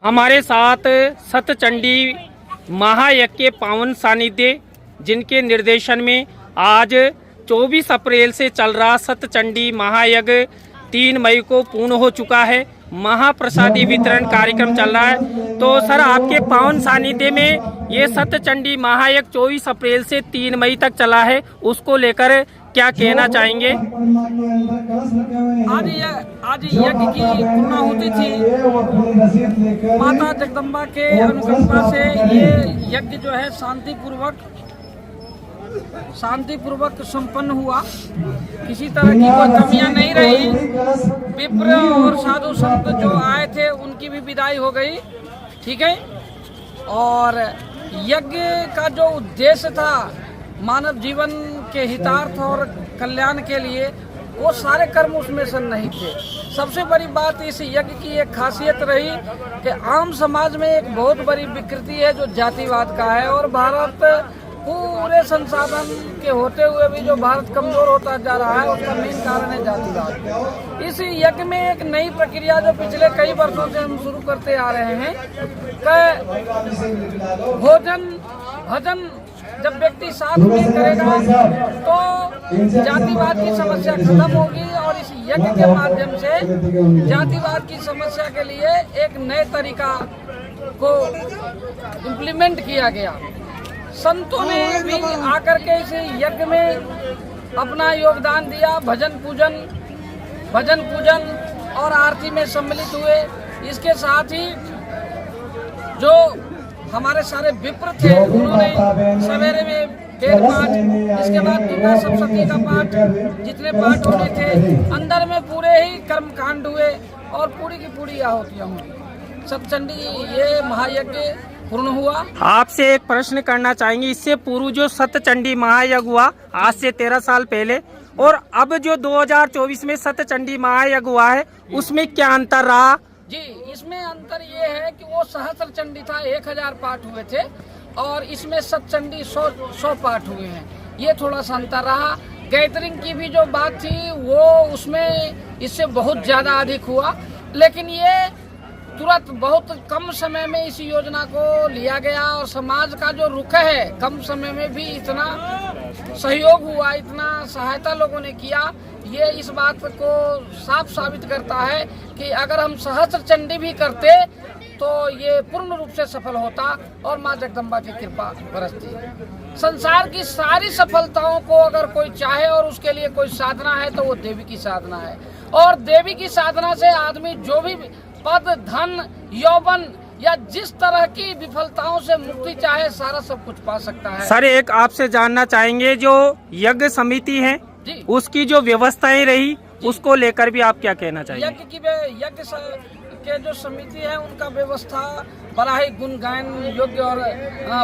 हमारे साथ सतचंडी महायज्ञ के पावन सानिध्य जिनके निर्देशन में आज 24 अप्रैल से चल रहा सतचंडी महायज्ञ 3 मई को पूर्ण हो चुका है। महाप्रसादी वितरण कार्यक्रम चल रहा है। तो सर, आपके पावन सानिध्य में ये सतचंडी महायज्ञ 24 अप्रैल से 3 मई तक चला है, उसको लेकर क्या कहना चाहेंगे? आज यज्ञ की पूर्णाहुति थी। माता जगदम्बा के अनुकंपा से ये यज्ञ जो है शांतिपूर्वक संपन्न हुआ। किसी तरह की कोई कमियां नहीं रही। विप्र और साधु संत जो आए थे उनकी भी विदाई हो गई। ठीक है। और यज्ञ का जो उद्देश्य था मानव जीवन के हितार्थ और कल्याण के लिए, वो सारे कर्म उसमें सन्निहित थे। सबसे बड़ी बात इस यज्ञ की एक खासियत रही कि आम समाज में एक बहुत बड़ी विकृति है जो जातिवाद का है, और भारत पूरे संसाधन के होते हुए भी जो भारत कमजोर होता जा रहा है उसका मेन कारण है जातिवाद। इस यज्ञ में एक नई प्रक्रिया जो पिछले कई वर्षों से हम शुरू करते आ रहे हैं कि भजन जब व्यक्ति साथ में करेगा तो जातिवाद की समस्या खत्म होगी, और इस यज्ञ के माध्यम से जातिवाद की समस्या के लिए एक नए तरीका को इम्प्लीमेंट किया गया। संतों ने भी आकर के इस यज्ञ में अपना योगदान दिया। भजन पूजन और आरती में सम्मिलित हुए। इसके साथ ही जो हमारे सारे विप्र थे उन्होंने सवेरे में वेद पाठ, इसके बाद दुर्गा सप्तशती का पाठ, जितने पाठ होने थे अंदर में पूरे ही कर्म कांड हुए और पूरी की पूरी आहुतियां हुई। सतचंडी ये महायज्ञ पूर्ण हुआ। आपसे एक प्रश्न करना चाहेंगे, इससे पूर्व जो सतचंडी महायज्ञ हुआ आज से 13 साल पहले, और अब जो 2024 में सतचंडी महायज्ञ हुआ है, उसमें क्या अंतर रहा? जी, इसमें अंतर ये है कि वो सहस्त्र चंडी था, 1000 पाठ हुए थे, और इसमें सतचंडी 100 पाठ हुए हैं। ये थोड़ा सा अंतर रहा। गैदरिंग की भी जो बात थी वो उसमें इससे बहुत ज्यादा अधिक हुआ, लेकिन ये तुरंत बहुत कम समय में इस योजना को लिया गया, और समाज का जो रुख है कम समय में भी इतना सहयोग हुआ, इतना सहायता लोगों ने किया, ये इस बात को साफ साबित करता है कि अगर हम सहस्त्र चंडी भी करते तो ये पूर्ण रूप से सफल होता और माँ जगदम्बा की कृपा बरसती। संसार की सारी सफलताओं को अगर कोई चाहे और उसके लिए कोई साधना है तो वो देवी की साधना है, और देवी की साधना से आदमी जो भी पद, धन, यौवन या जिस तरह की विफलताओं से मुक्ति चाहे सारा सब कुछ पा सकता है। सर, एक आपसे जानना चाहेंगे, जो यज्ञ समिति है उसकी जो व्यवस्थाएं रही उसको लेकर भी आप क्या कहना चाहेंगे? यज्ञ के जो समिति है उनका व्यवस्था बड़ा ही गुणगान योग्य और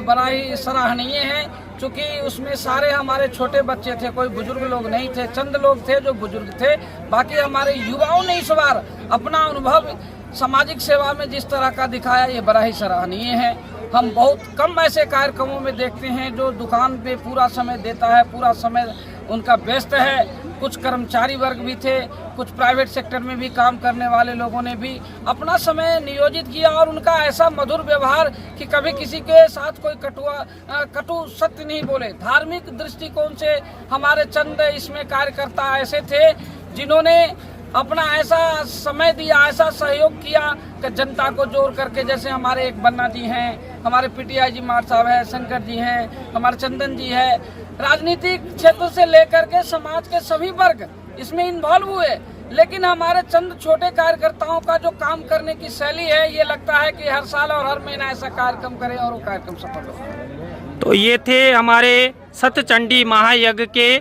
बड़ा ही सराहनीय है, क्योंकि उसमें सारे हमारे छोटे बच्चे थे, कोई बुजुर्ग लोग नहीं थे। चंद लोग थे जो बुजुर्ग थे, बाकी हमारे युवाओं ने इस बार अपना अनुभव सामाजिक सेवा में जिस तरह का दिखाया, ये बड़ा ही सराहनीय है। हम बहुत कम ऐसे कार्यक्रमों में देखते हैं जो दुकान पे पूरा समय देता है, पूरा समय उनका व्यस्त है। कुछ कर्मचारी वर्ग भी थे, कुछ प्राइवेट सेक्टर में भी काम करने वाले लोगों ने भी अपना समय नियोजित किया, और उनका ऐसा मधुर व्यवहार कि कभी किसी के साथ कोई कटु सत्य नहीं बोले। धार्मिक दृष्टिकोण से हमारे चंद इसमें कार्यकर्ता ऐसे थे जिन्होंने अपना ऐसा समय दिया, ऐसा सहयोग किया कि जनता को जोड़ करके, जैसे हमारे एक बन्ना जी हैं, हमारे पीटीआई जी मार साहब है, शंकर जी हैं, हमारे चंदन जी है, राजनीतिक क्षेत्र से लेकर के समाज के सभी वर्ग इसमें इन्वॉल्व हुए। लेकिन हमारे चंद छोटे कार्यकर्ताओं का जो काम करने की शैली है, ये लगता है कि हर साल और हर महीना ऐसा कार्यक्रम करें और वो कार्यक्रम सफल हो। तो ये थे हमारे सतचंडी महायज्ञ के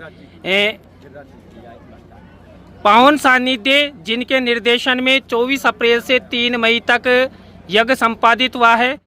पावन सानिध्य जिनके निर्देशन में 24 अप्रैल से 3 मई तक यज्ञ संपादित हुआ है।